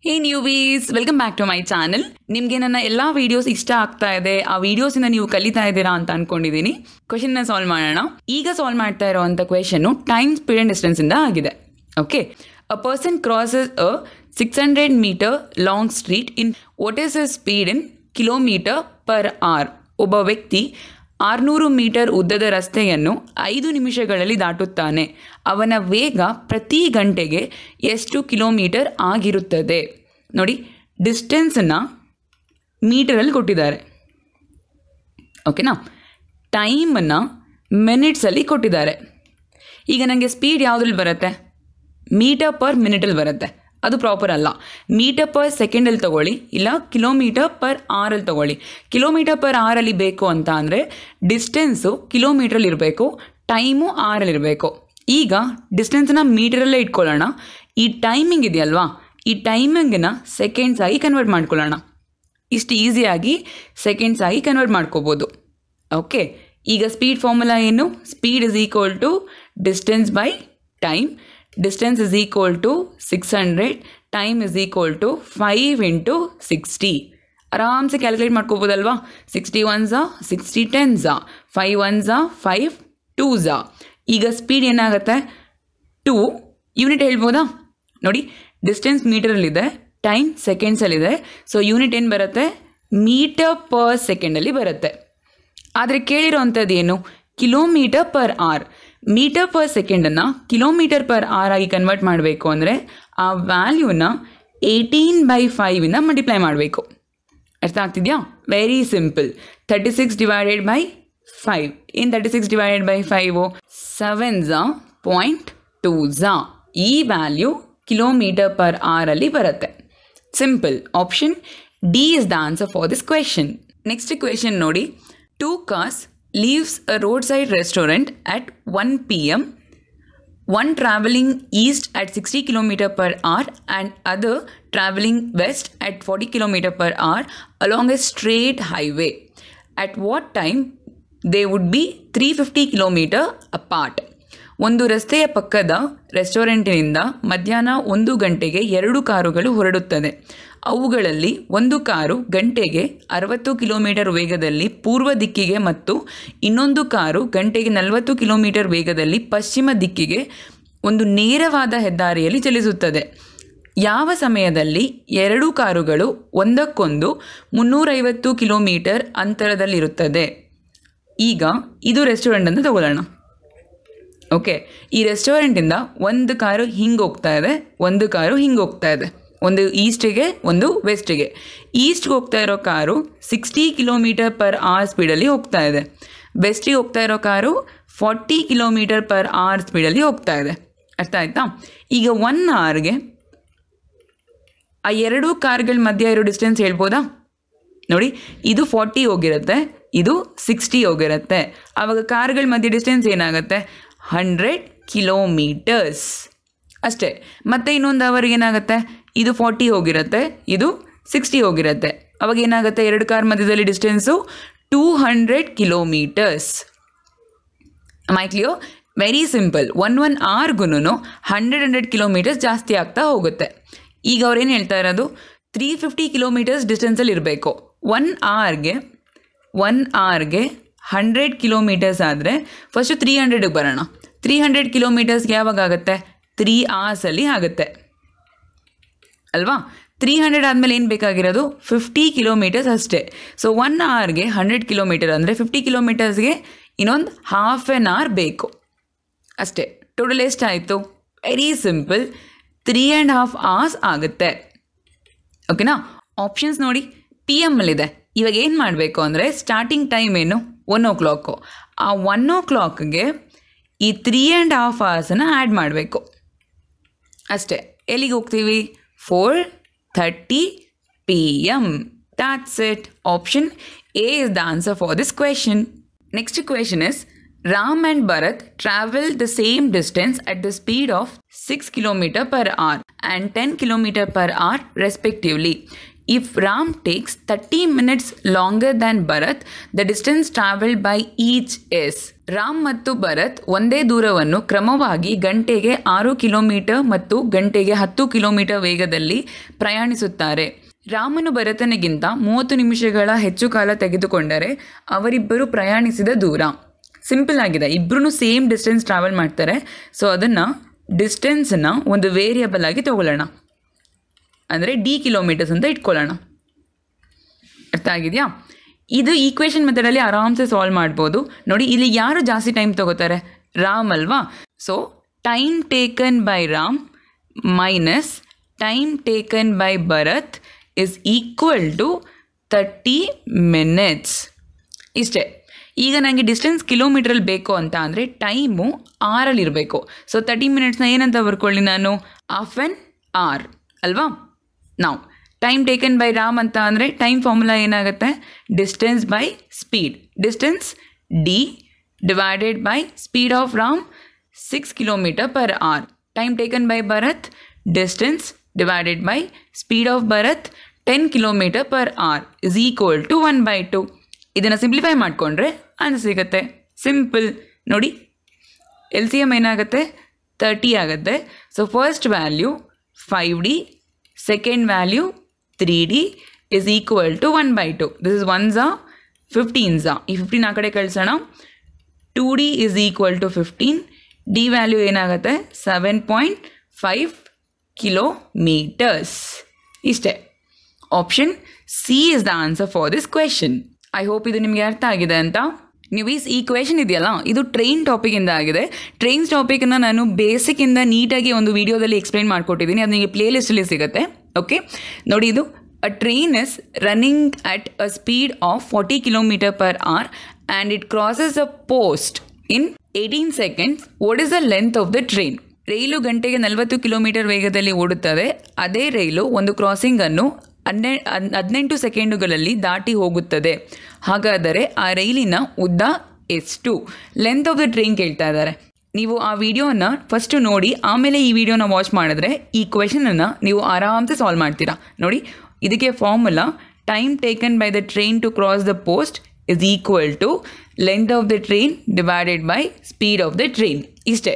Hey newbies, welcome back to my channel. ನಿಮಗೆ ನನ್ನ ಎಲ್ಲ ವೀಡಿಯೋಸ್ ಇಷ್ಟ ಆಗ್ತಾ ಇದೆ, ಆ ವಿಡಿಯೋಸಿಂದ ನೀವು ಕಲಿತಾ ಇದ್ದೀರಾ ಅಂತ ಅನ್ಕೊಂಡಿದ್ದೀನಿ. ಕ್ವೆಶನ್ನ ಸಾಲ್ವ್ ಮಾಡೋಣ. ಈಗ ಸಾಲ್ವ್ ಮಾಡ್ತಾ ಇರೋವಂಥ ಕ್ವೆಶನ್ನು ಟೈಮ್, ಸ್ಪೀಡ್ ಆ್ಯಂಡ್ ಡಿಸ್ಟೆನ್ಸಿಂದ ಆಗಿದೆ. Okay, a person crosses a 600 meter long street in what is the speed in kilometer per hour. ಒಬ್ಬ ವ್ಯಕ್ತಿ 600 ಮೀಟರ್ ಉದ್ದದ ರಸ್ತೆಯನ್ನು 5 ನಿಮಿಷಗಳಲ್ಲಿ ದಾಟುತ್ತಾನೆ. ಅವನ ವೇಗ ಪ್ರತಿ ಗಂಟೆಗೆ ಎಷ್ಟು ಕಿಲೋಮೀಟರ್ ಆಗಿರುತ್ತದೆ? ನೋಡಿ, ಡಿಸ್ಟೆನ್ಸನ್ನು ಮೀಟರಲ್ಲಿ ಕೊಟ್ಟಿದ್ದಾರೆ. ಓಕೆನಾ? ಟೈಮನ್ನು ಮಿನಿಟ್ಸಲ್ಲಿ ಕೊಟ್ಟಿದ್ದಾರೆ. ಈಗ ನನಗೆ ಸ್ಪೀಡ್ ಯಾವುದ್ರಲ್ಲಿ ಬರುತ್ತೆ? ಮೀಟರ್ ಪರ್ ಮಿನಿಟಲ್ಲಿ ಬರುತ್ತೆ. ಅದು ಪ್ರಾಪರ್ ಅಲ್ಲ. ಮೀಟರ್ ಪರ್ ಸೆಕೆಂಡಲ್ಲಿ ತೊಗೊಳ್ಳಿ, ಇಲ್ಲ ಕಿಲೋಮೀಟರ್ ಪರ್ ಅವರಲ್ಲಿ ತೊಗೊಳ್ಳಿ. ಕಿಲೋಮೀಟರ್ ಪರ್ ಅವರಲ್ಲಿ ಬೇಕು ಅಂತ ಅಂದರೆ ಡಿಸ್ಟೆನ್ಸು ಕಿಲೋಮೀಟ್ರಲ್ಲಿ ಇರಬೇಕು, ಟೈಮು ಅವರಲ್ಲಿರಬೇಕು. ಈಗ ಡಿಸ್ಟೆನ್ಸನ್ನ ಮೀಟರಲ್ಲೇ ಇಟ್ಕೊಳ್ಳೋಣ. ಈ ಟೈಮಿಂಗ್ ಇದೆಯಲ್ವಾ, ಈ ಟೈಮಿಂಗನ್ನು ಸೆಕೆಂಡ್ಸ್ ಆಗಿ ಕನ್ವರ್ಟ್ ಮಾಡ್ಕೊಳ್ಳೋಣ. ಇಷ್ಟು ಈಸಿಯಾಗಿ ಸೆಕೆಂಡ್ಸ್ ಆಗಿ ಕನ್ವರ್ಟ್ ಮಾಡ್ಕೋಬೋದು. ಓಕೆ, ಈಗ ಸ್ಪೀಡ್ ಫಾರ್ಮುಲಾ ಏನು? Speed is equal to distance by time. Distance is equal to 600, time is equal to 5 into 60. ಆರಾಮ್ ಸೆ calculate ಮಾಡ್ಕೋಬೋದಲ್ವಾ? 60 1s 60 10s 5 1s 5 2s. ಈಗ ಸ್ಪೀಡ್ ಏನಾಗುತ್ತೆ? 2 ಯೂನಿಟ್ ಹೇಳ್ಬೋದಾ? ನೋಡಿ, ಡಿಸ್ಟೆನ್ಸ್ ಮೀಟರಲ್ಲಿದೆ, ಟೈಮ್ ಸೆಕೆಂಡ್ಸಲ್ಲಿದೆ. ಸೊ ಯೂನಿಟ್ ಏನು ಬರುತ್ತೆ? ಮೀಟರ್ ಪರ್ ಸೆಕೆಂಡಲ್ಲಿ ಬರುತ್ತೆ. ಆದರೆ ಕೇಳಿರೋ ಅಂಥದ್ದು ಏನು? Kilometre per hour. Metre per ಸೆಕೆಂಡನ್ನು ಕಿಲೋಮೀಟರ್ ಪರ್ ಅವರ್ ಆಗಿ ಕನ್ವರ್ಟ್ ಮಾಡಬೇಕು ಅಂದರೆ ಆ ವ್ಯಾಲ್ಯೂನ 18/5 ಮಲ್ಟಿಪ್ಲೈ ಮಾಡಬೇಕು. ಅರ್ಥ ಆಗ್ತಿದೆಯಾ? Very simple. 36 divided by 5. ಏನು 36 ಡಿವೈಡೆಡ್ ಬೈ 5? 7s 0.2s. ಈ ವ್ಯಾಲ್ಯೂ ಕಿಲೋಮೀಟರ್ ಪರ್ ಅವರಲ್ಲಿ ಬರುತ್ತೆ. Simple. Option D is the answer for this question. Next question ನೋಡಿ. 2 cars leaves a roadside restaurant at 1 p.m. One traveling east at 60 km per hour and other traveling west at 40 km per hour along a straight highway. At what time they would be 350 km apart? ಒಂದು ರಸ್ತೆಯ ಪಕ್ಕದ ರೆಸ್ಟೋರೆಂಟಿನಿಂದ ಮಧ್ಯಾಹ್ನ 1 ಗಂಟೆಗೆ 2 ಕಾರುಗಳು ಹೊರಡುತ್ತದೆ. ಅವುಗಳಲ್ಲಿ ಒಂದು car ಗಂಟೆಗೆ 60 kilometre ವೇಗದಲ್ಲಿ ಪೂರ್ವ ದಿಕ್ಕಿಗೆ ಮತ್ತು ಇನ್ನೊಂದು ಕಾರು ಗಂಟೆಗೆ 40 ಕಿಲೋಮೀಟರ್ ವೇಗದಲ್ಲಿ ಪಶ್ಚಿಮ ದಿಕ್ಕಿಗೆ ಒಂದು ನೇರವಾದ ಹೆದ್ದಾರಿಯಲ್ಲಿ ಚಲಿಸುತ್ತದೆ. ಯಾವ ಸಮಯದಲ್ಲಿ 2 ಕಾರುಗಳು ಒಂದಕ್ಕೊಂದು 350 ಕಿಲೋಮೀಟರ್ ಅಂತರದಲ್ಲಿರುತ್ತದೆ? ಈಗ ಇದು ರೆಸ್ಟೋರೆಂಟ್ ಅಂತ ತಗೊಳ್ಳೋಣ. ಓಕೆ, ಈ ರೆಸ್ಟೋರೆಂಟಿಂದ ಒಂದು ಕಾರು ಹಿಂಗೆ ಹೋಗ್ತಾ ಇದೆ, ಒಂದು ಕಾರು ಹಿಂಗೆ ಹೋಗ್ತಾ ಇದೆ. ಒಂದು ಈಸ್ಟಿಗೆ, ಒಂದು ವೆಸ್ಟಿಗೆ. ಈಸ್ಟ್ಗೆ ಹೋಗ್ತಾ ಇರೋ ಕಾರು 60 ಕಿಲೋಮೀಟರ್ ಪರ್ ಅವರ್ ಸ್ಪೀಡಲ್ಲಿ ಹೋಗ್ತಾ ಇದೆ. ವೆಸ್ಟಿಗೆ ಹೋಗ್ತಾ ಇರೋ ಕಾರು 40 ಕಿಲೋಮೀಟರ್ ಪರ್ ಅವರ್ ಸ್ಪೀಡಲ್ಲಿ ಹೋಗ್ತಾ ಇದೆ. ಅರ್ಥ ಆಯ್ತಾ? ಈಗ 1 ಅವರ್ಗೆ ಆ 2 ಕಾರ್ಗಳ ಮಧ್ಯೆ ಇರೋ ಡಿಸ್ಟೆನ್ಸ್ ಹೇಳ್ಬೋದಾ? ನೋಡಿ, ಇದು 40 ಹೋಗಿರುತ್ತೆ, ಇದು 60 ಹೋಗಿರುತ್ತೆ. ಆವಾಗ ಕಾರ್ಗಳ ಮಧ್ಯೆ ಡಿಸ್ಟೆನ್ಸ್ ಏನಾಗುತ್ತೆ? 100 ಕಿಲೋಮೀಟರ್ಸ್ ಅಷ್ಟೇ. ಮತ್ತು ಇನ್ನೊಂದು ಅವರ್ಗೆ ಏನಾಗುತ್ತೆ? ಇದು 40 ಹೋಗಿರುತ್ತೆ, ಇದು 60 ಹೋಗಿರುತ್ತೆ. ಅವಾಗ ಏನಾಗುತ್ತೆ? 2 ಕಾರ್ ಮಧ್ಯದಲ್ಲಿ ಡಿಸ್ಟೆನ್ಸು 200 ಕಿಲೋಮೀಟರ್ಸ್. ಮೈ ಕ್ಲಿಯರ್? Very simple. 1 ಅವರ್ಗೂ 100 ಕಿಲೋಮೀಟರ್ಸ್ ಜಾಸ್ತಿ ಆಗ್ತಾ ಹೋಗುತ್ತೆ. ಈಗ ಅವ್ರೇನು ಹೇಳ್ತಾ ಇರೋದು? 350 ಕಿಲೋಮೀಟರ್ಸ್ ಡಿಸ್ಟೆನ್ಸಲ್ಲಿ ಇರಬೇಕು. 1 ಅವರ್ಗೆ 100 ಕಿಲೋಮೀಟರ್ಸ್ ಆದರೆ ಫಸ್ಟು 300ಗೆ ಬರೋಣ. 300 ಕಿಲೋಮೀಟರ್ಸ್ಗೆ ಯಾವಾಗ ಆಗುತ್ತೆ? 3 ಅವರ್ಸಲ್ಲಿ ಆಗುತ್ತೆ ಅಲ್ವಾ? 300 ಆದಮೇಲೆ ಏನು ಬೇಕಾಗಿರೋದು? 50 ಕಿಲೋಮೀಟರ್ಸ್ ಅಷ್ಟೇ. ಸೊ 1 ಅವರ್ಗೆ 100 ಕಿಲೋಮೀಟರ್ ಅಂದರೆ 50 ಕಿಲೋಮೀಟರ್ಸ್ಗೆ ಇನ್ನೊಂದು ಹಾಫ್ ಆನ್ ಅವರ್ ಬೇಕು ಅಷ್ಟೇ. ಟೋಟಲ್ ಎಷ್ಟಾಯಿತು? ವೆರಿ ಸಿಂಪಲ್, 3.5 hours ಆಗುತ್ತೆ. ಓಕೆನಾ? ಆಪ್ಷನ್ಸ್ ನೋಡಿ, ಪಿ ಎಮ್ಮಲ್ಲಿದೆ. ಇವಾಗ ಏನು ಮಾಡಬೇಕು ಅಂದರೆ ಸ್ಟಾರ್ಟಿಂಗ್ ಟೈಮ್ ಏನು? 1 o'clock. ಆ 1 o'clockಗೆ ಈ 3.5 hours ಆ್ಯಡ್ ಮಾಡಬೇಕು ಅಷ್ಟೇ. ಎಲ್ಲಿಗೆ ಹೋಗ್ತೀವಿ? 4:30 p.m. That's it. Option A is the answer for this question. Next question is, Ram and Bharat travel the same distance at the speed of 6 km per hour and 10 km per hour respectively. If Ram takes 30 minutes longer than Bharat, the distance traveled by each is. Ram ಮತ್ತು ಭರತ್ ಒಂದೇ ದೂರವನ್ನು ಕ್ರಮವಾಗಿ ಗಂಟೆಗೆ 6 kilometre ಮತ್ತು ಗಂಟೆಗೆ 10 kilometre ವೇಗದಲ್ಲಿ ಪ್ರಯಾಣಿಸುತ್ತಾರೆ. ರಾಮನು ಭರತನಿಗಿಂತ 30 ನಿಮಿಷಗಳ ಹೆಚ್ಚು ಕಾಲ ತೆಗೆದುಕೊಂಡರೆ ಅವರಿಬ್ಬರು ಪ್ರಯಾಣಿಸಿದ ದೂರ. ಸಿಂಪಲ್ ಆಗಿದೆ, ಇಬ್ಬರೂ ಸೇಮ್ ಡಿಸ್ಟೆನ್ಸ್ ಟ್ರಾವೆಲ್ ಮಾಡ್ತಾರೆ. ಸೊ ಅದನ್ನು ಡಿಸ್ಟೆನ್ಸನ್ನು ಒಂದು ವೇರಿಯಬಲ್ ಆಗಿ ತಗೊಳ್ಳೋಣ, ಅಂದರೆ ಡಿ ಕಿಲೋಮೀಟರ್ಸ್ ಅಂತ ಇಟ್ಕೊಳ್ಳೋಣ. ಅರ್ಥ ಆಗಿದೆಯಾ? ಇದು ಈಕ್ವೇಷನ್ ಮೆಥಡಲ್ಲಿ ಆರಾಮ್ಸೆ ಸಾಲ್ವ್ ಮಾಡ್ಬೋದು. ನೋಡಿ, ಇಲ್ಲಿ ಯಾರು ಜಾಸ್ತಿ ಟೈಮ್ ತಗೋತಾರೆ? ರಾಮ್ ಅಲ್ವಾ? So time taken by Ram minus time taken by Bharat is equal to 30 minutes. ಇಷ್ಟೇ. ಈಗ ನನಗೆ ಡಿಸ್ಟೆನ್ಸ್ ಕಿಲೋಮೀಟ್ರಲ್ಲಿ ಬೇಕು ಅಂತ ಅಂದರೆ ಟೈಮು ಆರಲ್ಲಿರಬೇಕು. ಸೊ 30 ಮಿನಿಟ್ಸ್ನ ಏನಂತ ಬರ್ಕೊಳ್ಳಿ ನಾನು? ಹಾಫ್ ಆನ್ ಅವರ್ ಅಲ್ವಾ? ನಾವು ಟೈಮ್ ಟೇಕನ್ ಬೈ ರಾಮ್ ಅಂತ ಅಂದರೆ ಟೈಮ್ ಫಾರ್ಮುಲಾ ಏನಾಗುತ್ತೆ? Distance by speed. Distance D divided by speed of Ram 6 kilometer per hour. Time taken by Bharat distance divided by speed of Bharat 10 kilometer per hour is equal to 1/2. ಇದನ್ನು simplify ಮಾಡಿಕೊಂಡ್ರೆ answer ಸಿಗುತ್ತೆ. Simple. ನೋಡಿ, LCM ಏನಾಗುತ್ತೆ? 30 ಆಗುತ್ತೆ. So first value 5D, second value 3D is equal to 1/2. This is 1s are 15s are. ಈ 15 ಆ ಕಡೆ ಕಳಿಸೋಣ. 2D is equal to 15. D value ಏನಾಗುತ್ತೆ? 7.5 ಕಿಲೋಮೀಟರ್ಸ್. ಇಷ್ಟೇ. Option C is the answer for this question. I hope ಇದು ನಿಮಗೆ ಅರ್ಥ ಆಗಿದೆ ಅಂತ. ನೀವು ಈ ಕ್ವೆಶನ್ ಇದೆಯಲ್ಲ, ಇದು ಟ್ರೈನ್ ಟಾಪಿಕಿಂದ ಆಗಿದೆ. ಟ್ರೈನ್ಸ್ ಟಾಪಿಕನ್ನು ನಾನು ಬೇಸಿಕ್ಕಿಂದ ನೀಟಾಗಿ ಒಂದು ವಿಡಿಯೋದಲ್ಲಿ ಎಕ್ಸ್ಪ್ಲೈನ್ ಮಾಡಿಕೊಟ್ಟಿದ್ದೀನಿ. ಅದು ನಿಮಗೆ ಪ್ಲೇ ಲಿಸ್ಟಲ್ಲಿ ಸಿಗುತ್ತೆ. ಓಕೆ, ನೋಡಿ, ಇದು a train is running at a speed of 40 kilometre per hour and it crosses a post in 18 seconds. What is the length of the train? ರೈಲು ಗಂಟೆಗೆ 40 ಕಿಲೋಮೀಟರ್ ವೇಗದಲ್ಲಿ ಓಡುತ್ತದೆ. ಅದೇ ರೈಲು ಒಂದು ಕ್ರಾಸಿಂಗನ್ನು 18 ಸೆಕೆಂಡುಗಳಲ್ಲಿ ದಾಟಿ ಹೋಗುತ್ತದೆ. ಹಾಗಾದರೆ ಆ ರೈಲಿನ ಉದ್ದ ಎಷ್ಟು? ಲೆಂತ್ ಆಫ್ ದ ಟ್ರೈನ್ ಕೇಳ್ತಾ ಇದ್ದಾರೆ. ನೀವು ಆ ವಿಡಿಯೋನ ಫಸ್ಟು ನೋಡಿ, ಆಮೇಲೆ ಈ ವಿಡಿಯೋನ ವಾಚ್ ಮಾಡಿದ್ರೆ ಈ ಕ್ವೆಶನನ್ನು ನೀವು ಆರಾಮ್ಸೆ ಸಾಲ್ವ್ ಮಾಡ್ತೀರಾ. ನೋಡಿ, ಇದಕ್ಕೆ formula time taken by the train to cross the post is equal to length of the train divided by speed of the train. ಇಷ್ಟೇ.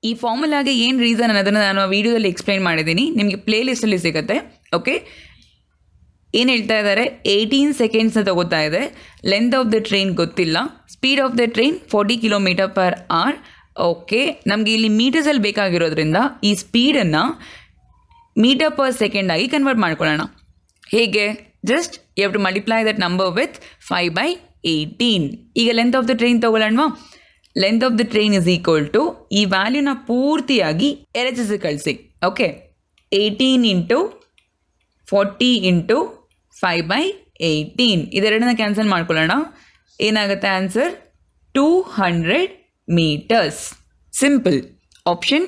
ಈ ಫಾರ್ಮುಲಾಗೆ ಏನು ರೀಸನ್ ಅನ್ನೋದನ್ನು ನಾನು ಆ ವಿಡಿಯೋದಲ್ಲಿ ಎಕ್ಸ್ಪ್ಲೈನ್ ಮಾಡಿದ್ದೀನಿ. ನಿಮಗೆ ಪ್ಲೇ ಲಿಸ್ಟಲ್ಲಿ ಸಿಗುತ್ತೆ. ಓಕೆ, ಏನು ಹೇಳ್ತಾ ಇದ್ದಾರೆ? 18 ಸೆಕೆಂಡ್ಸ್ನ ತಗೋತಾ ಇದೆ. ಲೆಂತ್ ಆಫ್ ದ ಟ್ರೈನ್ ಗೊತ್ತಿಲ್ಲ. Speed of the train 40 kilometre per hour. Okay, ನಮಗೆ ಇಲ್ಲಿ ಮೀಟರ್ಸಲ್ಲಿ ಬೇಕಾಗಿರೋದ್ರಿಂದ ಈ ಸ್ಪೀಡನ್ನು ಮೀಟರ್ ಪರ್ ಸೆಕೆಂಡ್ ಆಗಿ ಕನ್ವರ್ಟ್ ಮಾಡ್ಕೊಳ್ಳೋಣ. ಹೇಗೆ? Just you have to multiply that number with 5/18. ಈಗ ಲೆಂತ್ ಆಫ್ ದ ಟ್ರೈನ್ ತಗೊಳ್ಳೋಣವಾ? Length of the train is equal to ಈ ವ್ಯಾಲ್ಯೂನ ಪೂರ್ತಿಯಾಗಿ LHS ಕಳಿಸಿ. Okay, 18 into 40 into 5/18. ಇದೆರಡನ್ನ ಕ್ಯಾನ್ಸಲ್ ಮಾಡ್ಕೊಳ್ಳೋಣ. ಏನಾಗುತ್ತೆ answer? 200 meters. Simple. Option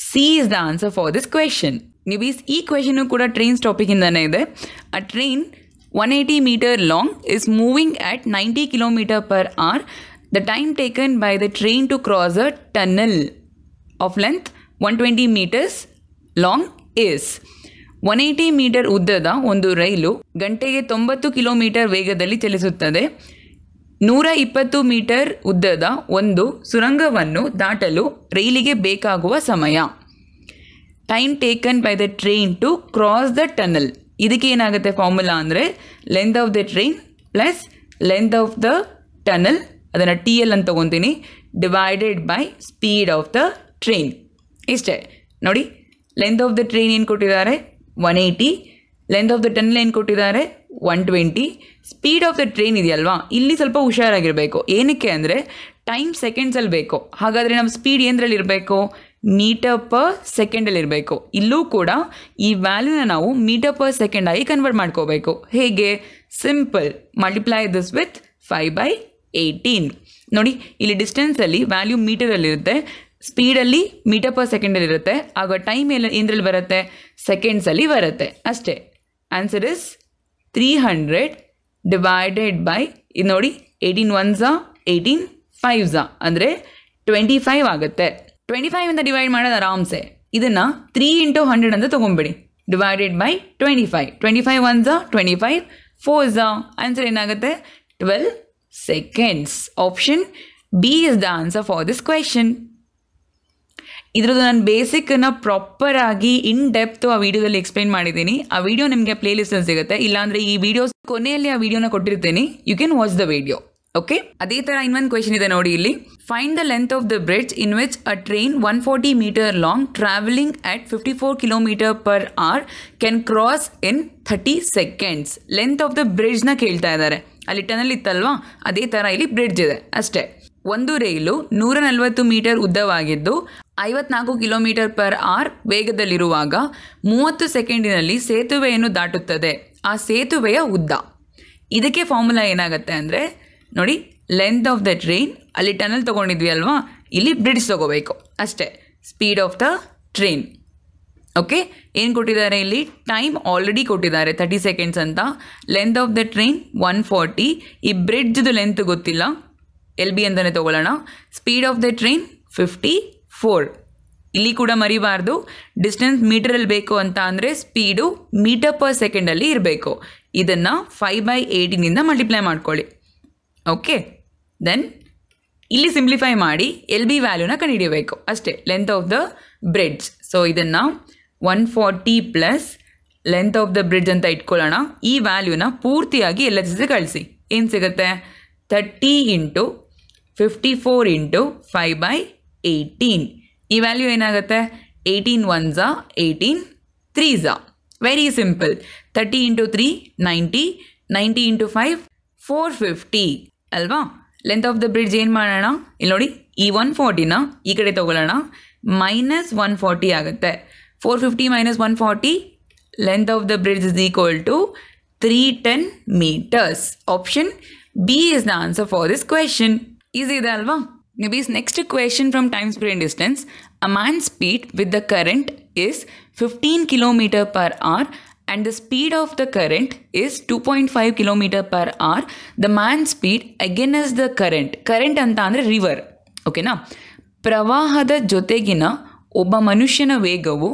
C is the answer for this question. ನೀವು ಈ ಕ್ವೆಶನು ಕೂಡ ಟ್ರೈನ್ಸ್ ಟಾಪಿಕಿಂದನೇ ಇದೆ. A train 180 meter long is moving at 90 kilometer per hour. The time taken by the train to cross a tunnel of length 120 meters long is. 180 metre ಉದ್ದದ ಒಂದು ರೈಲು ಗಂಟೆಗೆ 90 kilometre ವೇಗದಲ್ಲಿ ಚಲಿಸುತ್ತದೆ. 120 metre ಉದ್ದದ ಒಂದು ಸುರಂಗವನ್ನು ದಾಟಲು ರೈಲಿಗೆ ಬೇಕಾಗುವ ಸಮಯ. Time taken by the train to cross the tunnel. ಇದಕ್ಕೆ ಏನಾಗುತ್ತೆ ಫಾರ್ಮುಲಾ ಅಂದರೆ length of the train plus length of the tunnel, ಅದನ್ನು TL ಅಂತ ತೊಗೊತೀನಿ, divided by speed of the train. ಇಷ್ಟೇ. ನೋಡಿ, ಲೆಂತ್ ಆಫ್ ದ ಟ್ರೈನ್ ಏನು ಕೊಟ್ಟಿದ್ದಾರೆ? 180. ಲೆಂತ್ ಆಫ್ ದ ಟನಲ್ ಏನು ಕೊಟ್ಟಿದ್ದಾರೆ? 120. ಸ್ಪೀಡ್ ಆಫ್ ದ ಟ್ರೈನ್ ಇದೆಯಲ್ವಾ, ಇಲ್ಲಿ ಸ್ವಲ್ಪ ಹುಷಾರಾಗಿರಬೇಕು. ಏನಕ್ಕೆ ಅಂದರೆ ಟೈಮ್ ಸೆಕೆಂಡ್ಸಲ್ಲಿ ಬೇಕು. ಹಾಗಾದರೆ ನಮ್ಮ ಸ್ಪೀಡ್ ಏನರಲ್ಲಿರಬೇಕು? ಮೀಟರ್ ಪರ್ ಸೆಕೆಂಡಲ್ಲಿರಬೇಕು. ಇಲ್ಲೂ ಕೂಡ ಈ ವ್ಯಾಲ್ಯೂನ ನಾವು ಮೀಟರ್ ಪರ್ ಸೆಕೆಂಡ್ ಆಗಿ ಕನ್ವರ್ಟ್ ಮಾಡ್ಕೋಬೇಕು. ಹೇಗೆ? ಸಿಂಪಲ್. Multiply this with 5/18. ನೋಡಿ, ಇಲ್ಲಿ ಡಿಸ್ಟೆನ್ಸಲ್ಲಿ ವ್ಯಾಲ್ಯೂ ಮೀಟರಲ್ಲಿರುತ್ತೆ, ಸ್ಪೀಡಲ್ಲಿ ಮೀಟರ್ ಪರ್ ಸೆಕೆಂಡಲ್ಲಿರುತ್ತೆ. ಆಗ ಟೈಮ್ ಏನರಲ್ಲಿ ಬರುತ್ತೆ? ಸೆಕೆಂಡ್ಸಲ್ಲಿ ಬರುತ್ತೆ. ಅಷ್ಟೇ. ಆನ್ಸರ್ ಇಸ್ 300 ಡಿವೈಡೆಡ್ ಬೈ, ಇದು ನೋಡಿ, 18 1s 18 5s ಅಂದರೆ 25 ಆಗುತ್ತೆ. 25 ಇಂದ ಡಿವೈಡ್ ಮಾಡೋದು ಆರಾಮ್ಸೆ. ಇದನ್ನು 3 × 100 ಅಂತ ತೊಗೊಂಬಿಡಿ. Divided by 25. 25 1s 25, 4s answer ಏನಾಗುತ್ತೆ 12 seconds. Option B is the answer for this question. ಇದ್ರದ್ದು ನಾನು ಬೇಸಿಕನ್ನು ಪ್ರಾಪರ್ ಆಗಿ ಇನ್ ಡೆಪ್ತ್ ಆ ವಿಡಿಯೋದಲ್ಲಿ ಎಕ್ಸ್ಪ್ಲೈನ್ ಮಾಡಿದ್ದೀನಿ. ಆ ವಿಡಿಯೋ ನಿಮಗೆ ಪ್ಲೇ ಲಿಸ್ಟಲ್ಲಿ ಸಿಗುತ್ತೆ, ಇಲ್ಲಾಂದರೆ ಈ ವಿಡಿಯೋಸ್ ಕೊನೆಯಲ್ಲಿ ಆ ವಿಡಿಯೋನ ಕೊಟ್ಟಿರ್ತೀನಿ, you can watch the video. Okay, ಅದೇ ಥರ ಇನ್ನೊಂದು ಕ್ವೆಶನ್ ಇದೆ ನೋಡಿ ಇಲ್ಲಿ. Find the length of the bridge in which a train 140 metre long travelling at 54 kilometre per hour can cross in 30 seconds. Length of the ಬ್ರಿಡ್ಜ್ನ ಕೇಳ್ತಾ ಇದ್ದಾರೆ. ಅಲ್ಲಿ ಟನಲ್ ಇತ್ತಲ್ವಾ, ಅದೇ ಥರ ಇಲ್ಲಿ ಬ್ರಿಡ್ಜ್ ಇದೆ ಅಷ್ಟೇ. ಒಂದು ರೈಲು 140 ಮೀಟರ್ ಉದ್ದವಾಗಿದ್ದು 54 ಕಿಲೋಮೀಟರ್ ಪರ್ ಅವರ್ ವೇಗದಲ್ಲಿರುವಾಗ 30 ಸೆಕೆಂಡಿನಲ್ಲಿ ಸೇತುವೆಯನ್ನು ದಾಟುತ್ತದೆ. ಆ ಸೇತುವೆಯ ಉದ್ದ. ಇದಕ್ಕೆ ಫಾರ್ಮುಲಾ ಏನಾಗುತ್ತೆ ಅಂದರೆ ನೋಡಿ, ಲೆಂತ್ ಆಫ್ ದ ಟ್ರೈನ್, ಅಲ್ಲಿ ಟನಲ್ ತೊಗೊಂಡಿದ್ವಿ ಅಲ್ವಾ, ಇಲ್ಲಿ ಬ್ರಿಡ್ಜ್ ತೊಗೋಬೇಕು ಅಷ್ಟೇ. Speed of the train. Okay, ಏನು ಕೊಟ್ಟಿದ್ದಾರೆ ಇಲ್ಲಿ? ಟೈಮ್ ಆಲ್ರೆಡಿ ಕೊಟ್ಟಿದ್ದಾರೆ 30 seconds ಅಂತ. Length of the train 140. ಈ ಬ್ರಿಡ್ಜ್ದು ಲೆಂತ್ ಗೊತ್ತಿಲ್ಲ, ಎಲ್ ಬಿ ಅಂತಲೇ ತೊಗೊಳ್ಳೋಣ. Speed of the train 54. ಇಲ್ಲಿ ಕೂಡ ಮರಿಬಾರ್ದು, ಡಿಸ್ಟೆನ್ಸ್ ಮೀಟರಲ್ಲಿ ಬೇಕು ಅಂತ ಅಂದರೆ ಸ್ಪೀಡು ಮೀಟರ್ ಪರ್ ಸೆಕೆಂಡಲ್ಲಿ ಇರಬೇಕು. ಇದನ್ನು 5/18 ಮಲ್ಟಿಪ್ಲೈ ಮಾಡ್ಕೊಳ್ಳಿ. ಓಕೆ, ದೆನ್ ಇಲ್ಲಿ ಸಿಂಪ್ಲಿಫೈ ಮಾಡಿ ಎಲ್ ಬಿ ವ್ಯಾಲ್ಯೂನ ಕಂಡುಹಿಡಿಯಬೇಕು ಅಷ್ಟೇ, length of the bridge. So ಇದನ್ನು 140 plus length of the bridge ಅಂತ ಇಟ್ಕೊಳ್ಳೋಣ. ಈ ವ್ಯಾಲ್ಯೂನ ಪೂರ್ತಿಯಾಗಿ ಎಲ್ಲ ಜೊತೆ ಕಳಿಸಿ. ಏನು ಸಿಗುತ್ತೆ? 30 × 54 × 5/18. ಈ ವ್ಯಾಲ್ಯೂ ಏನಾಗುತ್ತೆ? 18 1s 18 3s. Very simple. 30 × 3 90, 90 × 5 450 ಅಲ್ವಾ? ಲೆಂತ್ ಆಫ್ ದ ಬ್ರಿಡ್ಜ್ ಏನು ಮಾಡೋಣ? ಇಲ್ಲಿ ನೋಡಿ, ಈ 140ನ ಈ ಕಡೆ ತೊಗೊಳ್ಳೋಣ, -140 ಆಗುತ್ತೆ. 450 - 140, length of the bridge is equal to 310 meters. Option B is the answer for this question. Easy ಇದೆ ಅಲ್ವಾ? Maybe next question from time, speed and distance. A man's speed with the current is 15 km per hour and the speed of the current is 2.5 km per hour. The man's speed against the current. Current ಅಂತ ಅಂದರೆ river. ಓಕೆನಾ? ಪ್ರವಾಹದ ಜೊತೆಗಿನ ಒಬ್ಬ ಮನುಷ್ಯನ ವೇಗವು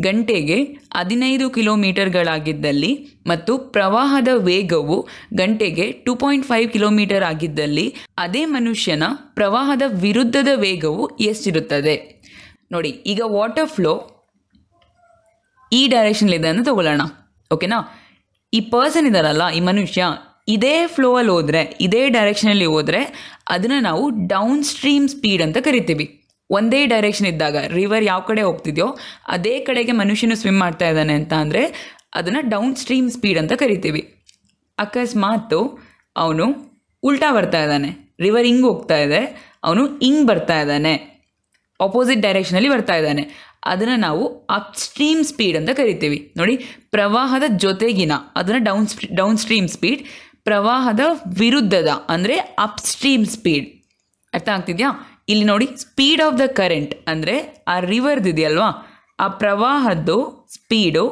ಗಂಟೆಗೆ 15 ಕಿಲೋಮೀಟರ್ಗಳಾಗಿದ್ದಲ್ಲಿ ಮತ್ತು ಪ್ರವಾಹದ ವೇಗವು ಗಂಟೆಗೆ 2.5 ಕಿಲೋಮೀಟರ್ ಆಗಿದ್ದಲ್ಲಿ ಅದೇ ಮನುಷ್ಯನ ಪ್ರವಾಹದ ವಿರುದ್ಧದ ವೇಗವು ಎಷ್ಟಿರುತ್ತದೆ? ನೋಡಿ, ಈಗ ವಾಟರ್ ಫ್ಲೋ ಈ ಡೈರೆಕ್ಷನ್ಲಿದೆ ಅಂತ ತಗೊಳ್ಳೋಣ. ಓಕೆನಾ? ಈ ಪರ್ಸನ್ ಇದಾರಲ್ಲ, ಈ ಮನುಷ್ಯ, ಇದೇ ಫ್ಲೋಯಲ್ಲಿ ಹೋದರೆ, ಇದೇ ಡೈರೆಕ್ಷನಲ್ಲಿ ಹೋದರೆ ಅದನ್ನು ನಾವು ಡೌನ್ ಸ್ಟ್ರೀಮ್ ಸ್ಪೀಡ್ ಅಂತ ಕರಿತೀವಿ. ಒಂದೇ ಡೈರೆಕ್ಷನ್ ಇದ್ದಾಗ ರಿವರ್ ಯಾವ ಕಡೆ ಹೋಗ್ತಿದೆಯೋ ಅದೇ ಕಡೆಗೆ ಮನುಷ್ಯನು ಸ್ವಿಮ್ ಮಾಡ್ತಾ ಇದ್ದಾನೆ ಅಂತ ಅಂದರೆ ಅದನ್ನು ಡೌನ್ ಸ್ಟ್ರೀಮ್ ಸ್ಪೀಡ್ ಅಂತ ಕರಿತೀವಿ. ಅಕಸ್ಮಾತು ಅವನು ಉಲ್ಟಾ ಬರ್ತಾ ಇದ್ದಾನೆ, ರಿವರ್ ಹಿಂಗೆ ಹೋಗ್ತಾ ಇದೆ, ಅವನು ಹಿಂಗೆ ಬರ್ತಾ ಇದ್ದಾನೆ, ಆಪೋಸಿಟ್ ಡೈರೆಕ್ಷನಲ್ಲಿ ಬರ್ತಾ ಇದ್ದಾನೆ, ಅದನ್ನು ನಾವು ಅಪ್ ಸ್ಟ್ರೀಮ್ ಸ್ಪೀಡ್ ಅಂತ ಕರಿತೀವಿ. ನೋಡಿ, ಪ್ರವಾಹದ ಜೊತೆಗಿನ ಅದನ್ನು ಡೌನ್ ಸ್ಟ್ರೀಮ್ ಸ್ಪೀಡ್, ಪ್ರವಾಹದ ವಿರುದ್ಧದ ಅಂದರೆ ಅಪ್ ಸ್ಟ್ರೀಮ್ ಸ್ಪೀಡ್. ಅರ್ಥ ಆಗ್ತಿದೆಯಾ? ಇಲ್ಲಿ ನೋಡಿ, ಸ್ಪೀಡ್ ಆಫ್ ದ ಕರೆಂಟ್ ಅಂದರೆ ಆ ರಿವರ್ದಿದೆಯಲ್ವಾ, ಆ ಪ್ರವಾಹದ್ದು ಸ್ಪೀಡು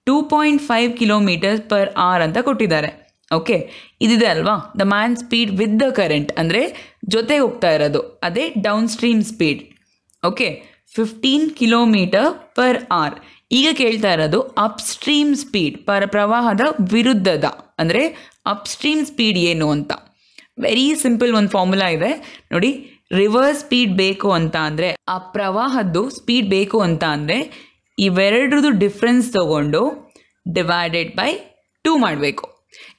2.5 km per hour ಅಂತ ಕೊಟ್ಟಿದ್ದಾರೆ. ಓಕೆ, ಇದಿದೆ ಅಲ್ವಾ, the man speed with the current ಅಂದರೆ ಜೊತೆಗೆ ಹೋಗ್ತಾ ಇರೋದು, ಅದೇ down stream speed. Okay, 15 km per hour. ಈಗ ಕೇಳ್ತಾ ಇರೋದು ಅಪ್ ಸ್ಟ್ರೀಮ್ ಸ್ಪೀಡ್, ಪ್ರವಾಹದ ವಿರುದ್ಧದ ಅಂದರೆ ಅಪ್ ಸ್ಟ್ರೀಮ್ ಸ್ಪೀಡ್ ಏನು ಅಂತ. ವೆರಿ ಸಿಂಪಲ್ ಒಂದು ಫಾರ್ಮುಲಾ ಇದೆ ನೋಡಿ. ರಿವರ್ಸ್ ಸ್ಪೀಡ್ ಬೇಕು ಅಂತ ಅಂದರೆ, ಆ ಪ್ರವಾಹದ್ದು ಸ್ಪೀಡ್ ಬೇಕು ಅಂತ ಅಂದರೆ ಇವೆರಡ್ರದ್ದು ಡಿಫ್ರೆನ್ಸ್ ತೊಗೊಂಡು ಡಿವೈಡೆಡ್ ಬೈ 2 ಮಾಡಬೇಕು.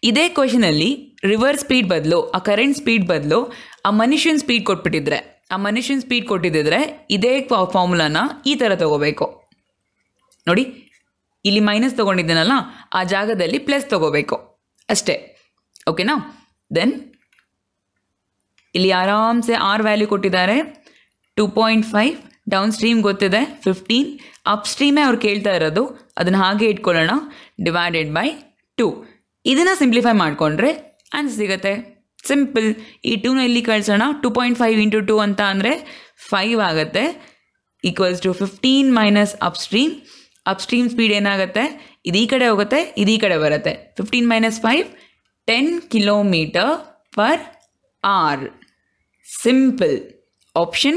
ಇದೇ ಕ್ವೆಶನಲ್ಲಿ ರಿವರ್ಸ್ ಸ್ಪೀಡ್ ಬದಲು, ಆ ಕರೆಂಟ್ ಸ್ಪೀಡ್ ಬದಲು ಆ ಮನುಷ್ಯನ ಸ್ಪೀಡ್ ಕೊಟ್ಬಿಟ್ಟಿದ್ರೆ, ಆ ಮನುಷ್ಯನ ಸ್ಪೀಡ್ ಕೊಟ್ಟಿದ್ದರೆ ಇದೇ ಫಾರ್ಮುಲಾನ ಈ ಥರ ತೊಗೋಬೇಕು. ನೋಡಿ, ಇಲ್ಲಿ ಮೈನಸ್ ತೊಗೊಂಡಿದ್ದೇನಲ್ಲ, ಆ ಜಾಗದಲ್ಲಿ ಪ್ಲಸ್ ತೊಗೋಬೇಕು ಅಷ್ಟೇ. ಓಕೆನಾ? ದೆನ್ ಇಲ್ಲಿ ಆರಾಮ್ಸೆ ಆರ್ ವ್ಯಾಲ್ಯೂ ಕೊಟ್ಟಿದ್ದಾರೆ, 2.5. ಡೌನ್ ಸ್ಟ್ರೀಮ್ ಗೊತ್ತಿದೆ 15. ಅಪ್ ಸ್ಟ್ರೀಮೇ ಅವ್ರು ಕೇಳ್ತಾ ಇರೋದು, ಅದನ್ನು ಹಾಗೆ ಇಟ್ಕೊಳ್ಳೋಣ, ಡಿವೈಡೆಡ್ ಬೈ 2. ಇದನ್ನು ಸಿಂಪ್ಲಿಫೈ ಮಾಡಿಕೊಂಡ್ರೆ ಆನ್ಸರ್ ಸಿಗುತ್ತೆ. ಸಿಂಪಲ್. ಈ 2ನ ಇಲ್ಲಿ ಕಳಿಸೋಣ, 2.5 × 2 ಅಂತ ಅಂದರೆ 5 ಆಗುತ್ತೆ, equals to 15 minus upstream. Upstream speed ಏನಾಗುತ್ತೆ? ಇದು ಈ ಕಡೆ ಹೋಗುತ್ತೆ, ಇದು ಈ ಕಡೆ ಬರುತ್ತೆ. 15 - 5 10 km/h. Simple. Option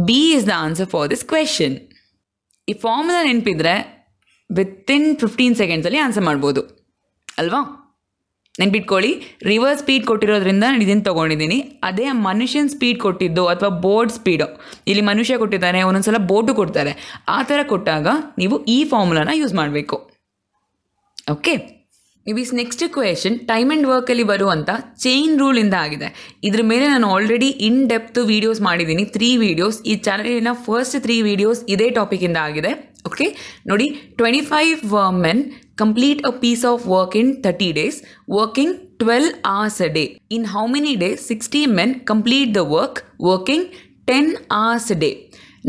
B is the answer for this question. ಈ ಫಾರ್ಮುಲಾ ನೆನಪಿದ್ರೆ ವಿತಿನ್ 15 ಸೆಕೆಂಡ್ಸಲ್ಲಿ ಆನ್ಸರ್ ಮಾಡ್ಬೋದು ಅಲ್ವಾ. ನೆನ್ಪಿಟ್ಕೊಳ್ಳಿ, ರಿವರ್ಸ್ ಸ್ಪೀಡ್ ಕೊಟ್ಟಿರೋದ್ರಿಂದ ನಾನು ಇದನ್ನು ತೊಗೊಂಡಿದ್ದೀನಿ. ಅದೇ ಮನುಷ್ಯನ ಸ್ಪೀಡ್ ಕೊಟ್ಟಿದ್ದು ಅಥವಾ ಬೋಟ್ ಸ್ಪೀಡು, ಇಲ್ಲಿ ಮನುಷ್ಯ ಕೊಟ್ಟಿದ್ದಾನೆ, ಒಂದೊಂದ್ಸಲ ಬೋಟು ಕೊಡ್ತಾರೆ, ಆ ಥರ ಕೊಟ್ಟಾಗ ನೀವು ಈ ಫಾರ್ಮುಲಾನ ಯೂಸ್ ಮಾಡಬೇಕು. ಓಕೆ, ಇವಿ ನೆಕ್ಸ್ಟ್ ಕ್ವೆಶನ್ ಟೈಮ್ ಆ್ಯಂಡ್ ವರ್ಕಲ್ಲಿ ಬರುವಂಥ ಚೈನ್ ರೂಲಿಂದ ಆಗಿದೆ. ಇದ್ರ ಮೇಲೆ ನಾನು ಆಲ್ರೆಡಿ ಇನ್ ಡೆಪ್ತ್ ವೀಡಿಯೋಸ್ ಮಾಡಿದ್ದೀನಿ, 3 ವೀಡಿಯೋಸ್. ಈ ಚಾನಲಿನ ಫಸ್ಟ್ 3 ವೀಡಿಯೋಸ್ ಇದೇ ಟಾಪಿಕಿಂದ ಆಗಿದೆ. ಓಕೆ ನೋಡಿ, 25 men complete a piece of work in 30 days, working 12 hours a day. In how many days 60 men complete the work, working 10 hours a day?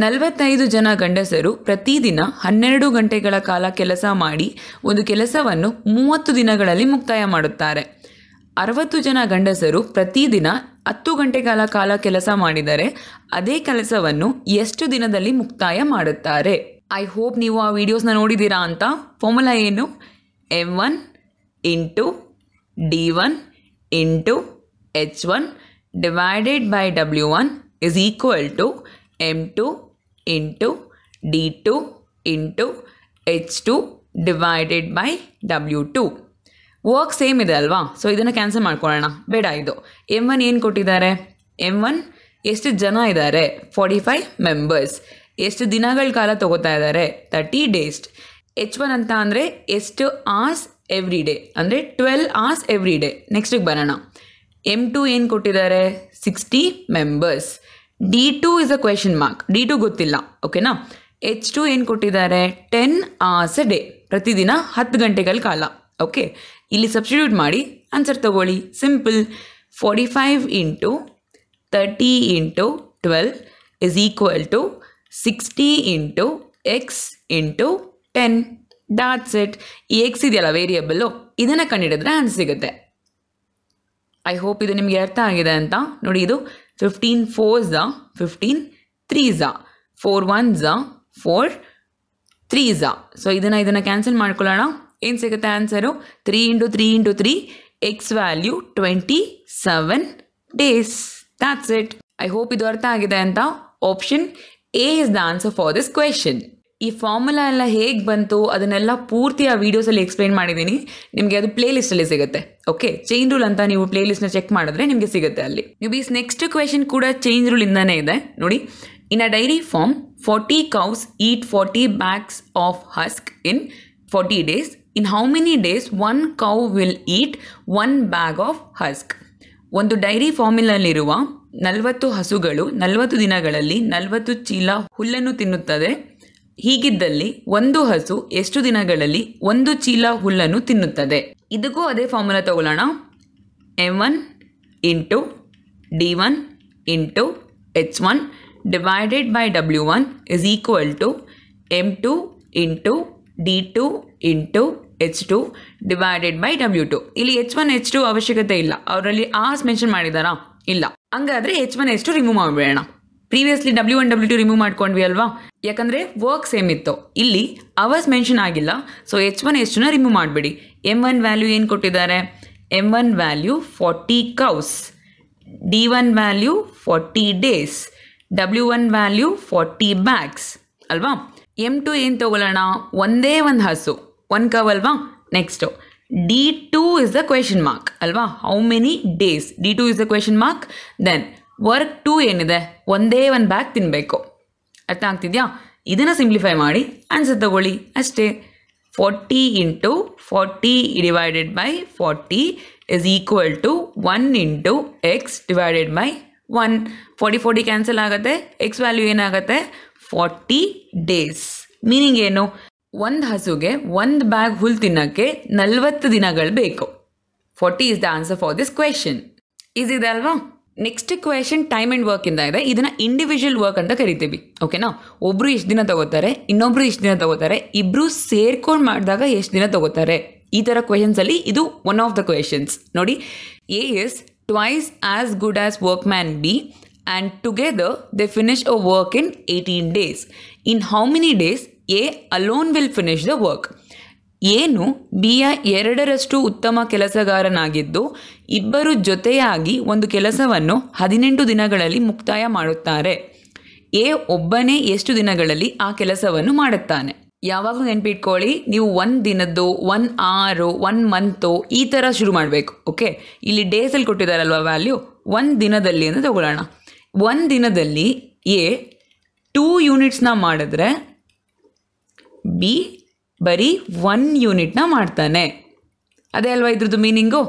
45 ಜನ ಗಂಡಸರು ಪ್ರತಿದಿನ 12 ಗಂಟೆಗಳ ಕಾಲ ಕೆಲಸ ಮಾಡಿ ಒಂದು ಕೆಲಸವನ್ನು 30 ದಿನಗಳಲ್ಲಿ ಮುಕ್ತಾಯ ಮಾಡುತ್ತಾರೆ. 60 ಜನ ಗಂಡಸರು ಪ್ರತಿದಿನ 10 ಗಂಟೆಗಳ ಕಾಲ ಕೆಲಸ ಮಾಡಿದರೆ ಅದೇ ಕೆಲಸವನ್ನು ಎಷ್ಟು ದಿನದಲ್ಲಿ ಮುಕ್ತಾಯ ಮಾಡುತ್ತಾರೆ? ಐ ಹೋಪ್ ನೀವು ಆ ವಿಡಿಯೋಸ್ನ ನೋಡಿದ್ದೀರಾ ಅಂತ. ಫಾರ್ಮುಲಾ ಏನು? M1 into D1 into H1 divided by W1 is equal to M2 into D2 into H2 divided by W2. Work same ಇದೆ ಅಲ್ವಾ? ಸೊ ಇದನ್ನು ಕ್ಯಾನ್ಸಲ್ ಮಾಡ್ಕೊಳ್ಳೋಣ, ಬೇಡ. ಇದು M1 ಏನು ಕೊಟ್ಟಿದ್ದಾರೆ? M1 ಎಷ್ಟು ಜನ ಇದ್ದಾರೆ? 45 ಮೆಂಬರ್ಸ್. ಎಷ್ಟು ದಿನಗಳ ಕಾಲ ತಗೋತಾ ಇದ್ದಾರೆ? 30 ಡೇಸ್. H1 ಅಂತ ಅಂದರೆ ಎಷ್ಟು ಅವರ್ಸ್ ಎವ್ರಿ ಡೇ, ಅಂದರೆ 12 ಅವರ್ಸ್ ಎವ್ರಿ ಡೇ. ನೆಕ್ಸ್ಟಿಗೆ ಬರೋಣ. M2 ಏನು ಕೊಟ್ಟಿದ್ದಾರೆ? 60 members. D2 is a question mark, D2 ಗೊತ್ತಿಲ್ಲ. ಓಕೆನಾ? H2 ಏನು ಕೊಟ್ಟಿದ್ದಾರೆ? 10 ಅವರ್ಸ್ ಎ ಡೇ, ಪ್ರತಿದಿನ 10 ಗಂಟೆಗಳ ಕಾಲ. ಓಕೆ, ಇಲ್ಲಿ ಸಬ್ಸ್ಟಿಟ್ಯೂಟ್ ಮಾಡಿ ಆನ್ಸರ್ ತಗೊಳ್ಳಿ. Simple. 45 into 30 into 12 is equal to 60 into X into 10. That's it. ಈ ಎಕ್ಸ್ ಇದೆಯಲ್ಲ ವೇರಿಯಬಲ್ಲು, ಇದನ್ನು ಕಂಡುಹಿಡಿದ್ರೆ ಆನ್ಸರ್ ಸಿಗುತ್ತೆ. ಐ ಹೋಪ್ ಇದು ನಿಮಗೆ ಅರ್ಥ ಆಗಿದೆ ಅಂತ. ನೋಡಿ, ಇದು 15 4s 15 3s 4 1s 4 3s. So ಇದನ್ನು ಕ್ಯಾನ್ಸಲ್ ಮಾಡ್ಕೊಳ್ಳೋಣ. ಏನು ಸಿಗುತ್ತೆ answer? 3 into 3 into 3, X value 27 days. That's it. I hope ಇದು ಅರ್ಥ ಆಗಿದೆ ಅಂತ. Option A is the answer for this question. ಈ ಫಾರ್ಮುಲಾ ಎಲ್ಲ ಹೇಗೆ ಬಂತು ಅದನ್ನೆಲ್ಲ ಪೂರ್ತಿ ಆ ವೀಡಿಯೋಸಲ್ಲಿ ಎಕ್ಸ್ಪ್ಲೈನ್ ಮಾಡಿದ್ದೀನಿ. ನಿಮಗೆ ಅದು ಪ್ಲೇ ಲಿಸ್ಟಲ್ಲಿ ಸಿಗುತ್ತೆ. ಓಕೆ, ಚೈನ್ ರೂಲ್ ಅಂತ ನೀವು ಪ್ಲೇ ಲಿಸ್ಟ್ನ ಚೆಕ್ ಮಾಡಿದ್ರೆ ನಿಮಗೆ ಸಿಗುತ್ತೆ ಅಲ್ಲಿ. ನೀವು ಈ ನೆಕ್ಸ್ಟ್ ಕ್ವೆಶನ್ ಕೂಡ ಚೈನ್ ರೂಲಿಂದನೇ ಇದೆ. ನೋಡಿ, ಇನ್ ಅ dairy farm 40 cows eat 40 bags of husk in 40 days. In how many days 1 cow will eat 1 bag of husk? ಒಂದು ಡೈರಿ ಫಾರ್ಮಿನಲ್ಲಿರುವ 40 ಹಸುಗಳು 40 ದಿನಗಳಲ್ಲಿ 40 ಚೀಲ ಹುಲ್ಲನ್ನು ತಿನ್ನುತ್ತದೆ. ಹೀಗಿದ್ದಲ್ಲಿ ಒಂದು ಹಸು ಎಷ್ಟು ದಿನಗಳಲ್ಲಿ 1 ಚೀಲ ಹುಲ್ಲನ್ನು ತಿನ್ನುತ್ತದೆ? ಇದಕ್ಕೂ ಅದೇ ಫಾರ್ಮುಲಾ ತಗೊಳ್ಳೋಣ. M1 into D1 into H1 divided by W1 is equal to M2 into D2 into H2 divided by W2. ಇಲ್ಲಿ H1 H2 ಅವಶ್ಯಕತೆ ಇಲ್ಲ, ಅವರಲ್ಲಿ ಆರ್ಸ್ ಮೆನ್ಷನ್ ಮಾಡಿದಾರಾ? ಇಲ್ಲ. ಹಂಗಾದರೆ H1 H2 ರಿಮೂವ್ ಮಾಡಬೇಡ. ಪ್ರೀವಿಯಸ್ಲಿ W1 W2 ರಿಮೂವ್ ಮಾಡ್ಕೊಂಡ್ವಿ ಅಲ್ವಾ, ಯಾಕಂದರೆ ವರ್ಕ್ ಸೇಮ್ ಇತ್ತು. ಇಲ್ಲಿ ಅವರ್ಸ್ ಮೆನ್ಷನ್ ಆಗಿಲ್ಲ, ಸೊ H1 H2ನ ರಿಮೂವ್ ಮಾಡಿಬಿಡಿ. M1 ವ್ಯಾಲ್ಯೂ ಏನು ಕೊಟ್ಟಿದ್ದಾರೆ? M1 value 40 cows, D1 value 40 days, W1 value 40 bags ಅಲ್ವಾ. M2 ಏನು ತಗೊಳ್ಳೋಣ? ಒಂದೇ ಒಂದು ಹಸು, 1 cow ಅಲ್ವಾ. Next D2 is the question mark ಅಲ್ವಾ. How many days? D2 is the question mark. Then work 2 ಏನಿದೆ? ಒಂದೇ ಒಂದು ಬ್ಯಾಗ್ ತಿನ್ನಬೇಕು. ಅರ್ಥ ಆಗ್ತಿದೆಯಾ? ಇದನ್ನು ಸಿಂಪ್ಲಿಫೈ ಮಾಡಿ ಆನ್ಸರ್ ತಗೊಳ್ಳಿ ಅಷ್ಟೇ. 40 into 40 divided by 40 is equal to 1 into X divided by 1. 40 40 cancel ಆಗುತ್ತೆ. ಎಕ್ಸ್ ವ್ಯಾಲ್ಯೂ ಏನಾಗುತ್ತೆ? 40 ಡೇಸ್. ಮೀನಿಂಗ್ ಏನು? ಒಂದು ಹಸುಗೆ 1 ಬ್ಯಾಗ್ ಹುಲ್ಲು ತಿನ್ನೋಕ್ಕೆ 40 ದಿನಗಳು ಬೇಕು. 40 is the answer for this question. Easy ಇದೆ ಅಲ್ವಾ? ನೆಕ್ಸ್ಟ್ ಕ್ವೆಶನ್ ಟೈಮ್ ಆ್ಯಂಡ್ ವರ್ಕಿಂದ ಇದೆ. ಇದನ್ನು ಇಂಡಿವಿಜುವಲ್ ವರ್ಕ್ ಅಂತ ಕರಿತೀವಿ. ಓಕೆನಾ? ಒಬ್ಬರು ಎಷ್ಟು ದಿನ ತಗೋತಾರೆ, ಇನ್ನೊಬ್ರು ಎಷ್ಟು ದಿನ ತಗೋತಾರೆ, ಇಬ್ಬರು ಸೇರ್ಕೊಂಡು ಮಾಡಿದಾಗ ಎಷ್ಟು ದಿನ ತಗೋತಾರೆ? ಈ ಥರ ಕ್ವೆಶನ್ಸಲ್ಲಿ ಇದು ಒನ್ ಆಫ್ ದ ಕ್ವೆಶನ್ಸ್. ನೋಡಿ, A is twice as good as workman B and together they finish a work in 18 days. In how many days A alone will finish the work? ಏನು ಬಿಯ 2ರಷ್ಟು ಉತ್ತಮ ಕೆಲಸಗಾರನಾಗಿದ್ದು ಇಬ್ಬರು ಜೊತೆಯಾಗಿ ಒಂದು ಕೆಲಸವನ್ನು 18 ದಿನಗಳಲ್ಲಿ ಮುಕ್ತಾಯ ಮಾಡುತ್ತಾರೆ. ಎ ಒಬ್ಬನೇ ಎಷ್ಟು ದಿನಗಳಲ್ಲಿ ಆ ಕೆಲಸವನ್ನು ಮಾಡುತ್ತಾನೆ? ಯಾವಾಗಲೂ ನೆನ್ಪಿಟ್ಕೊಳ್ಳಿ, ನೀವು 1 ದಿನದ್ದು, 1 hour, 1 month ಈ ಥರ ಶುರು ಮಾಡಬೇಕು. ಓಕೆ, ಇಲ್ಲಿ ಡೇಸಲ್ಲಿ ಕೊಟ್ಟಿದ್ದಾರಲ್ವ ವ್ಯಾಲ್ಯೂ, 1 ದಿನದಲ್ಲಿ ಅಂತ ತಗೊಳ್ಳೋಣ. 1 ದಿನದಲ್ಲಿ ಎ 2 ಯೂನಿಟ್ಸ್ನ ಮಾಡಿದ್ರೆ ಬಿ ಬರೀ 1 ಯೂನಿಟ್ನ ಮಾಡ್ತಾನೆ. ಅದೇ ಅಲ್ವಾ ಇದ್ರದ್ದು ಮೀನಿಂಗು.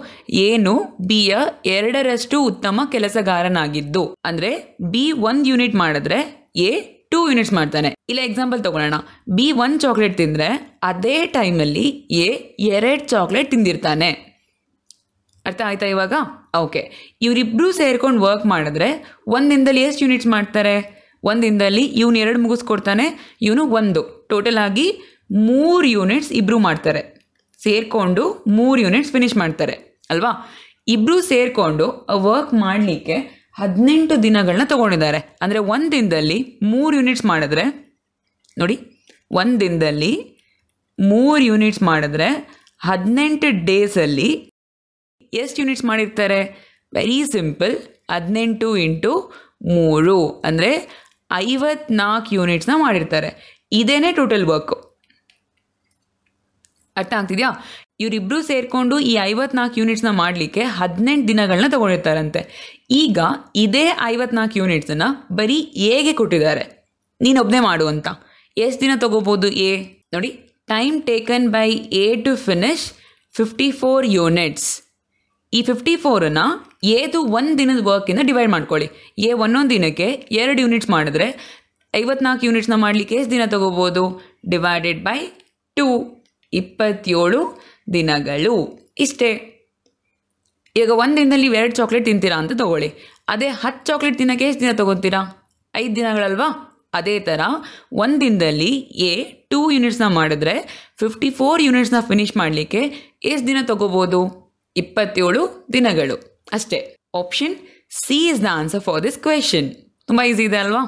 ಏನು ಬಿಯ 2ರಷ್ಟು ಉತ್ತಮ ಕೆಲಸಗಾರನಾಗಿದ್ದು. ಅಂದರೆ ಬಿ 1 ಯೂನಿಟ್ ಮಾಡಿದ್ರೆ ಎ 2 ಯೂನಿಟ್ಸ್ ಮಾಡ್ತಾನೆ. ಇಲ್ಲ ಎಕ್ಸಾಂಪಲ್ ತಗೊಳ್ಳೋಣ, ಬಿ 1 ಚಾಕ್ಲೇಟ್ ತಿಂದರೆ ಅದೇ ಟೈಮಲ್ಲಿ ಎ 2 ಚಾಕ್ಲೇಟ್ ತಿಂದಿರ್ತಾನೆ. ಅರ್ಥ ಆಯ್ತಾ ಇವಾಗ? ಓಕೆ, ಇವರಿಬ್ಬರು ಸೇರ್ಕೊಂಡು ವರ್ಕ್ ಮಾಡಿದ್ರೆ 1 ದಿನದಲ್ಲಿ ಎಷ್ಟು ಯೂನಿಟ್ಸ್ ಮಾಡ್ತಾರೆ? 1 ದಿನದಲ್ಲಿ ಇವನು 2 ಮುಗಿಸ್ಕೊಡ್ತಾನೆ, ಇವನು 1, ಟೋಟಲ್ ಆಗಿ 3 ಯೂನಿಟ್ಸ್ ಇಬ್ಬರು ಮಾಡ್ತಾರೆ. ಸೇರಿಕೊಂಡು 3 ಯೂನಿಟ್ಸ್ ಫಿನಿಶ್ ಮಾಡ್ತಾರೆ ಅಲ್ವಾ? ಇಬ್ಬರು ಸೇರಿಕೊಂಡು ವರ್ಕ್ ಮಾಡಲಿಕ್ಕೆ 18 ದಿನಗಳನ್ನ ತೊಗೊಂಡಿದ್ದಾರೆ. ಅಂದರೆ 1 ದಿನದಲ್ಲಿ 3 ಯೂನಿಟ್ಸ್ ಮಾಡಿದ್ರೆ ನೋಡಿ, 1 ದಿನದಲ್ಲಿ 3 ಯೂನಿಟ್ಸ್ ಮಾಡಿದ್ರೆ 18 ಡೇಸಲ್ಲಿ ಎಷ್ಟು ಯೂನಿಟ್ಸ್ ಮಾಡಿರ್ತಾರೆ? ವೆರಿ ಸಿಂಪಲ್, 18 × 3 ಅಂದರೆ 54 ಯೂನಿಟ್ಸ್ನ ಮಾಡಿರ್ತಾರೆ. ಇದೇನೇ ಟೋಟಲ್ ವರ್ಕು. ಅರ್ಥ ಆಗ್ತಿದೆಯಾ? ಇವರಿಬ್ಬರು ಸೇರಿಕೊಂಡು ಈ 54 ಯೂನಿಟ್ಸ್ನ ಮಾಡಲಿಕ್ಕೆ 18 ದಿನಗಳನ್ನ ತೊಗೊಂಡಿರ್ತಾರಂತೆ. ಈಗ ಇದೇ 54 ಯೂನಿಟ್ಸನ್ನು ಬರೀ ಎಗೆ ಕೊಟ್ಟಿದ್ದಾರೆ, ನೀನೊಬ್ಬನೇ ಮಾಡು ಅಂತ. ಎಷ್ಟು ದಿನ ತೊಗೋಬೋದು ಎ? ನೋಡಿ, time taken by A to finish 54 units. ಈ 54ನ್ನು ಎದು 1 ದಿನದ ವರ್ಕಿಂದ ಡಿವೈಡ್ ಮಾಡ್ಕೊಳ್ಳಿ. ಎ ಒಂದೊಂದು ದಿನಕ್ಕೆ 2 ಯೂನಿಟ್ಸ್ ಮಾಡಿದ್ರೆ 54 ಯೂನಿಟ್ಸ್ನ ಮಾಡಲಿಕ್ಕೆ ಎಷ್ಟು ದಿನ ತೊಗೋಬೋದು? ಡಿವೈಡೆಡ್ ಬೈ 2, 27 ದಿನಗಳು. ಇಷ್ಟೇ. ಈಗ 1 ದಿನದಲ್ಲಿ 2 ಚಾಕ್ಲೇಟ್ ತಿಂತೀರಾ ಅಂತ ತೊಗೊಳ್ಳಿ. ಅದೇ 10 ಚಾಕ್ಲೇಟ್ ತಿನ್ನೋಕ್ಕೆ ಎಷ್ಟು ದಿನ ತೊಗೊತೀರಾ? 5 ದಿನಗಳಲ್ವಾ? ಅದೇ ಥರ 1 ದಿನದಲ್ಲಿ ಎ 2 ಯೂನಿಟ್ಸ್ನ ಮಾಡಿದ್ರೆ 54 ಯೂನಿಟ್ಸ್ನ ಫಿನಿಶ್ ಮಾಡಲಿಕ್ಕೆ ಎಷ್ಟು ದಿನ ತೊಗೋಬೋದು? 27 ದಿನಗಳು ಅಷ್ಟೇ. Option C is the answer for this question. ತುಂಬ ಈಸಿ ಇದೆ ಅಲ್ವಾ?